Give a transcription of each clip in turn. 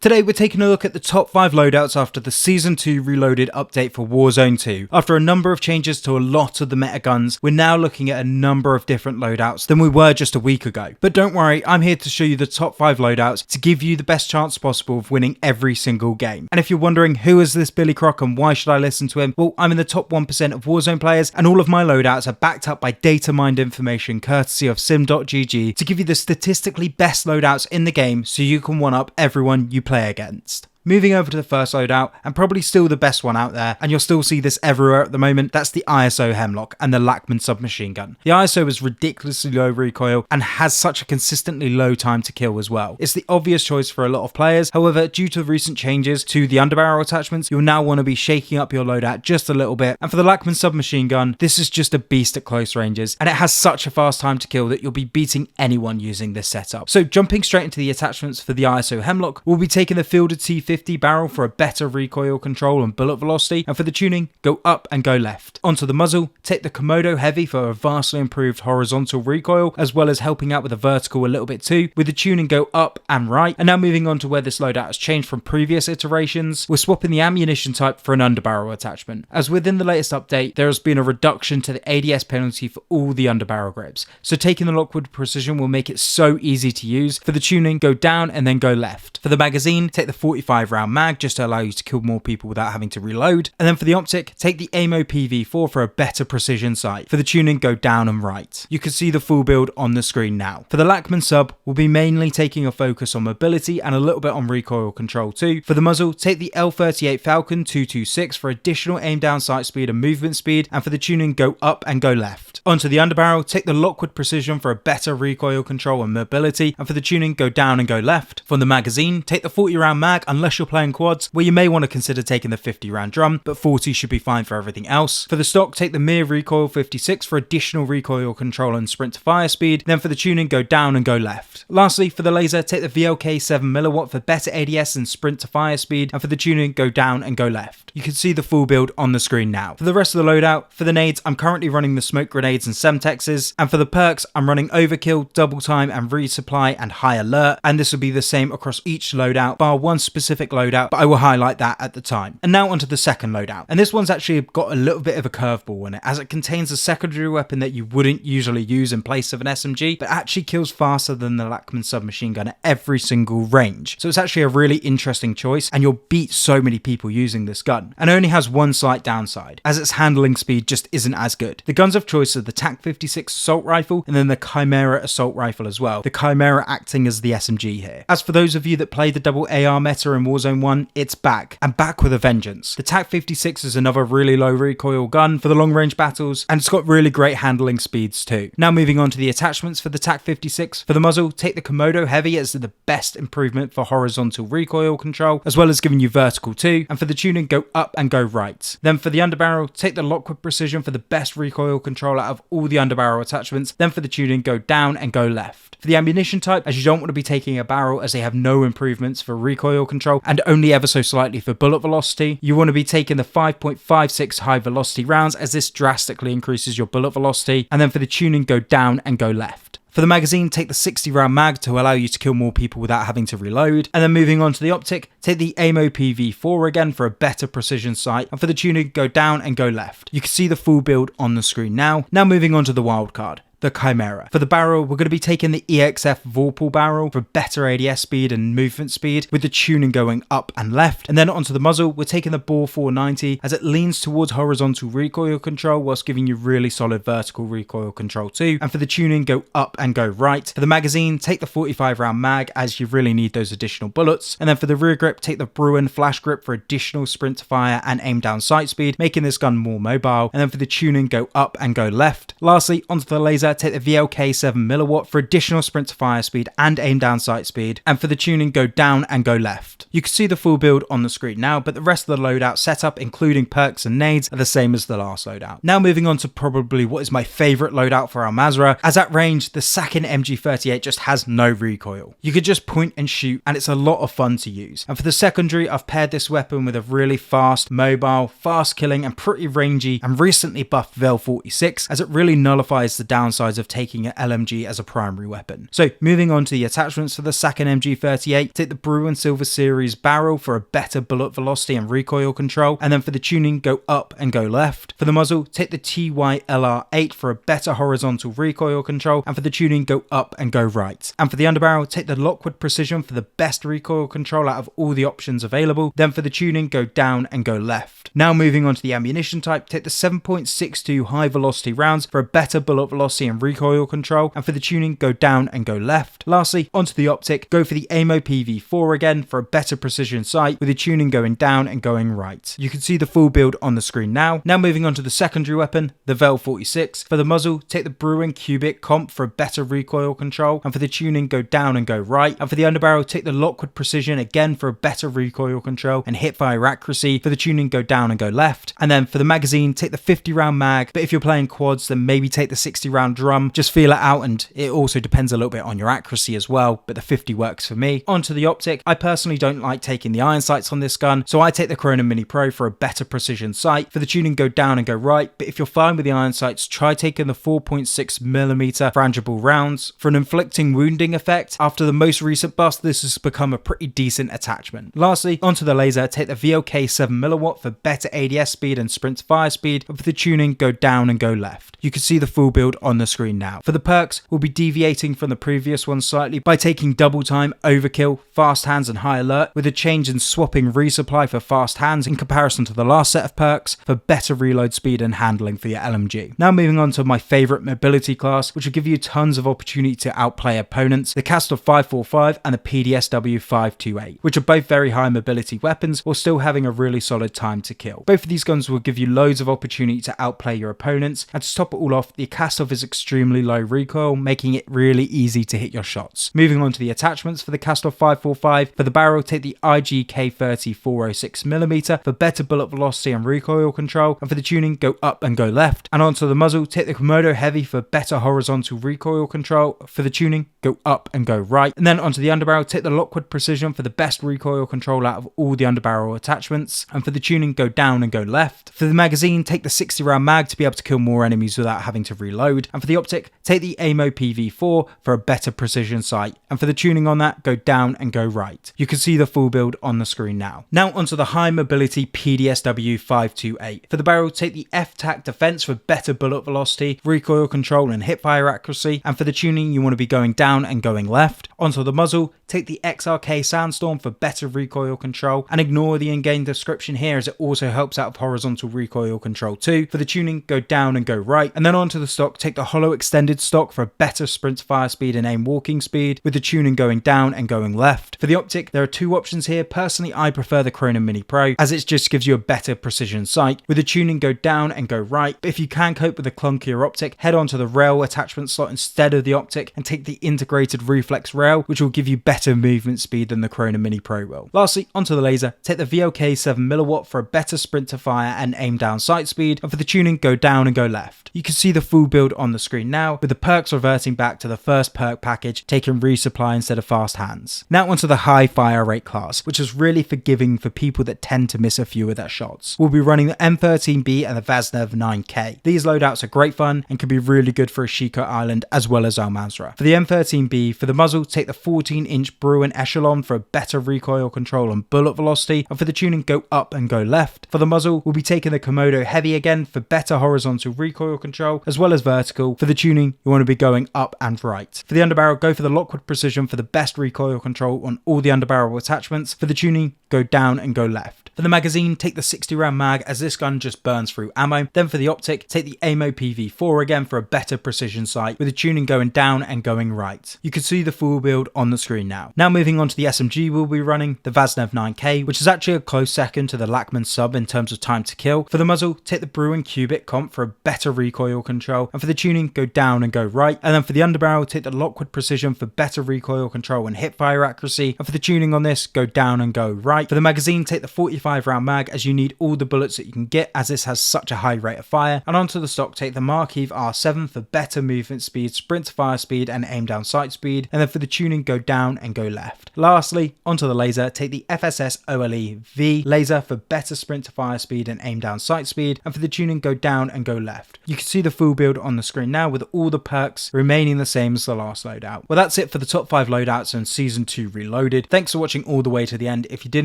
Today we're taking a look at the top 5 loadouts after the Season 2 Reloaded update for Warzone 2. After a number of changes to a lot of the meta guns, we're now looking at a number of different loadouts than we were just a week ago. But don't worry, I'm here to show you the top 5 loadouts to give you the best chance possible of winning every single game. And if you're wondering who is this BillyCrock and why should I listen to him, well, I'm in the top 1% of Warzone players and all of my loadouts are backed up by data mined information courtesy of sim.gg to give you the statistically best loadouts in the game so you can one up everyone you play against. Moving over to the first loadout, and probably still the best one out there, and you'll still see this everywhere at the moment, that's the ISO Hemlock and the LOCKGRIP submachine gun. The ISO is ridiculously low recoil and has such a consistently low time to kill as well. It's the obvious choice for a lot of players, however, due to recent changes to the underbarrel attachments, you'll now want to be shaking up your loadout just a little bit, and for the LOCKGRIP submachine gun, this is just a beast at close ranges, and it has such a fast time to kill that you'll be beating anyone using this setup. So jumping straight into the attachments for the ISO Hemlock, we'll be taking the fielded T50 barrel for a better recoil control and bullet velocity, and for the tuning, go up and go left. Onto the muzzle, take the KOMODO Heavy for a vastly improved horizontal recoil, as well as helping out with the vertical a little bit too. With the tuning, go up and right. And now moving on to where this loadout has changed from previous iterations, we're swapping the ammunition type for an underbarrel attachment. As within the latest update, there has been a reduction to the ADS penalty for all the underbarrel grips. So taking the Lockwood Precision will make it so easy to use. For the tuning, go down and then go left. For the magazine, take the 45 round mag just to allow you to kill more people without having to reload. And then for the optic, take the AMO PV4 for a better precision sight. For the tuning, go down and right. You can see the full build on the screen now. For the LOCKGRIP sub, we'll be mainly taking a focus on mobility and a little bit on recoil control too. For the muzzle, take the L38 FALCON 226 for additional aim down sight speed and movement speed, and for the tuning, go up and go left. Onto the underbarrel, take the Lockwood Precision for a better recoil control and mobility, and for the tuning, go down and go left. For the magazine, take the 40 round mag unless you're playing quads, where you may want to consider taking the 50 round drum, but 40 should be fine for everything else. For the stock, take the Mir Recoil 56 for additional recoil control and sprint to fire speed. Then for the tuning, go down and go left. Lastly, for the laser, take the VLK 7mW for better ADS and sprint to fire speed, and for the tuning, go down and go left. You can see the full build on the screen now. For the rest of the loadout, for the nades, I'm currently running the smoke grenades and semtexes, and for the perks, I'm running overkill, double time and resupply and high alert, and this will be the same across each loadout, bar one specific loadout, but I will highlight that at the time. And now onto the second loadout, and this one's actually got a little bit of a curveball in it, as it contains a secondary weapon that you wouldn't usually use in place of an SMG, but actually kills faster than the LOCKGRIP submachine gun at every single range. So it's actually a really interesting choice, and you'll beat so many people using this gun, and only has one slight downside, as its handling speed just isn't as good. The guns of choice are the TAC 56 assault rifle, and then the Chimera assault rifle as well, the Chimera acting as the SMG here. As for those of you that play the double AR meta in Warzone 1, it's back, and back with a vengeance. The TAC 56 is another really low recoil gun for the long range battles, and it's got really great handling speeds too. Now moving on to the attachments for the TAC 56. For the muzzle, take the KOMODO Heavy as the best improvement for horizontal recoil control, as well as giving you vertical too, and for the tuning, go up and go right. Then for the underbarrel, take the Lockwood Precision for the best recoil control out of all the underbarrel attachments. Then for the tuning, go down and go left. For the ammunition type, as you don't want to be taking a barrel as they have no improvements for recoil control and only ever so slightly for bullet velocity, you want to be taking the 5.56 high velocity rounds, as this drastically increases your bullet velocity. And then for the tuning, go down and go left. For the magazine, take the 60 round mag to allow you to kill more people without having to reload. And then moving on to the optic, take the AMO PV4 again for a better precision sight. And for the tuning, go down and go left. You can see the full build on the screen now. Now moving on to the wildcard, the Chimera. For the barrel, we're going to be taking the EXF VORPAL barrel for better ADS speed and movement speed, with the tuning going up and left. And then onto the muzzle, we're taking the Bore 490 as it leans towards horizontal recoil control whilst giving you really solid vertical recoil control too. And for the tuning, go up and go right. For the magazine, take the 45 round mag as you really need those additional bullets. And then for the rear grip, take the BRUEN flash grip for additional sprint to fire and aim down sight speed, making this gun more mobile. And then for the tuning, go up and go left. Lastly, onto the laser, take the VLK 7mW for additional sprint to fire speed and aim down sight speed, and for the tuning, go down and go left. You can see the full build on the screen now, but the rest of the loadout setup, including perks and nades, are the same as the last loadout. Now moving on to probably what is my favourite loadout for Al Mazrah, as at range, the Sakin MG38 just has no recoil. You could just point and shoot, and it's a lot of fun to use. And for the secondary, I've paired this weapon with a really fast, mobile, fast killing and pretty rangy and recently buffed Vel 46, as it really nullifies the downside downsides of taking an LMG as a primary weapon. So moving on to the attachments for the second MG38, take the BRUEN Silver Series barrel for a better bullet velocity and recoil control, and then for the tuning, go up and go left. For the muzzle, take the TYLR8 for a better horizontal recoil control, and for the tuning, go up and go right. And for the underbarrel, take the Lockwood Precision for the best recoil control out of all the options available, then for the tuning, go down and go left. Now moving on to the ammunition type, take the 7.62 high velocity rounds for a better bullet velocity and recoil control, and for the tuning, go down and go left. Lastly, onto the optic, go for the AMO PV4 again for a better precision sight, with the tuning going down and going right. You can see the full build on the screen now. Now moving on to the secondary weapon, the VEL 46. For the muzzle, take the BRUEN Cubic Comp for a better recoil control, and for the tuning, go down and go right. And for the underbarrel, take the Lockwood Precision again for a better recoil control and hipfire accuracy. For the tuning, go down and go left. And then for the magazine, take the 50 round mag, but if you're playing quads, then maybe take the 60 round drum. Just feel it out, and it also depends a little bit on your accuracy as well, but the 50 works for me. Onto the optic, I personally don't like taking the iron sights on this gun, so I take the CRONEN Mini Pro for a better precision sight. For the tuning, go down and go right, but if you're fine with the iron sights, try taking the 4.6mm frangible rounds for an inflicting wounding effect. After the most recent bust, this has become a pretty decent attachment. Lastly, onto the laser, take the VLK 7mW for better ADS speed and sprint to fire speed, and for the tuning, go down and go left. You can see the full build on the screen now. For the perks, we'll be deviating from the previous one slightly by taking double time, overkill, fast hands and high alert, with a change in swapping resupply for fast hands in comparison to the last set of perks for better reload speed and handling for your LMG. Now moving on to my favourite mobility class, which will give you tons of opportunity to outplay opponents, the Castor 545 and the PDSW 528, which are both very high mobility weapons while still having a really solid time to kill. Both of these guns will give you loads of opportunity to outplay your opponents, and to top it all off, the Castor is extremely low recoil, making it really easy to hit your shots. Moving on to the attachments for the Castor 545, for the barrel, take the IGK30 406mm for better bullet velocity and recoil control, and for the tuning, go up and go left. And onto the muzzle, take the KOMODO Heavy for better horizontal recoil control. For the tuning, go up and go right. And then onto the underbarrel, take the Lockwood Precision for the best recoil control out of all the underbarrel attachments, and for the tuning, go down and go left. For the magazine, take the 60 round mag to be able to kill more enemies without having to reload, and for the optic, take the AMO PV4 for a better precision sight, and for the tuning on that, go down and go right. You can see the full build on the screen now. Now onto the high mobility PDSW 528. For the barrel, take the FTAC defense for better bullet velocity, recoil control and hipfire accuracy, and for the tuning, you want to be going down and going left. Onto the muzzle, take the XRK SANDSTORM for better recoil control, and ignore the in-game description here as it also helps out of horizontal recoil control too. For the tuning, go down and go right. And then onto the stock, take the hollow extended stock for a better sprint fire speed and aim walking speed, with the tuning going down and going left. For the optic, there are two options here. Personally, I prefer the CRONEN Mini Pro as it just gives you a better precision sight, with the tuning go down and go right. But if you can cope with a clunkier optic, head on to the rail attachment slot instead of the optic and take the integrated reflex rail, which will give you better movement speed than the CRONEN Mini Pro will. Lastly, onto the laser, take the VLK 7mW for a better sprint to fire and aim down sight speed, and for the tuning, go down and go left. You can see the full build on the screen now, with the perks reverting back to the first perk package, taking resupply instead of fast hands. Now onto the high fire rate class, which is really forgiving for people that tend to miss a few of their shots. We'll be running the M13B and the Vaznev 9K. These loadouts are great fun and can be really good for Ashiko Island as well as Al Mazrah. For the M13B, for the muzzle, take the 14-inch BRUEN ECHELON for a better recoil control and bullet velocity, and for the tuning, go up and go left. For the muzzle, we'll be taking the KOMODO Heavy again for better horizontal recoil control as well as vertical. For the tuning, you want to be going up and right. For the underbarrel, go for the Lockwood Precision for the best recoil control on all the underbarrel attachments. For the tuning, go down and go left. For the magazine, take the 60 round mag as this gun just burns through ammo. Then for the optic, take the AMO PV4 again for a better precision sight, with the tuning going down and going right. You can see the full build on the screen now. Now moving on to the SMG, we'll be running the Vaznev 9K, which is actually a close second to the Lachman sub in terms of time to kill. For the muzzle, take the BRUEN Cubic Comp for a better recoil control, and for the tuning, go down and go right. And then for the underbarrel, take the Lockwood Precision for better recoil control and hipfire accuracy, and for the tuning on this, go down and go right. For the magazine, take the 45 45 round mag, as you need all the bullets that you can get, as this has such a high rate of fire. And onto the stock, take the Marquise R7 for better movement speed, sprint to fire speed and aim down sight speed, and then for the tuning, go down and go left. Lastly, onto the laser, take the FSS OLE V laser for better sprint to fire speed and aim down sight speed, and for the tuning, go down and go left. You can see the full build on the screen now with all the perks remaining the same as the last loadout. Well, that's it for the top 5 loadouts in Season 2 Reloaded. Thanks for watching all the way to the end. If you did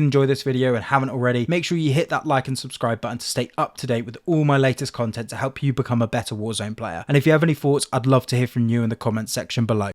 enjoy this video and haven't already, make sure you hit that like and subscribe button to stay up to date with all my latest content to help you become a better Warzone player. And if you have any thoughts, I'd love to hear from you in the comments section below.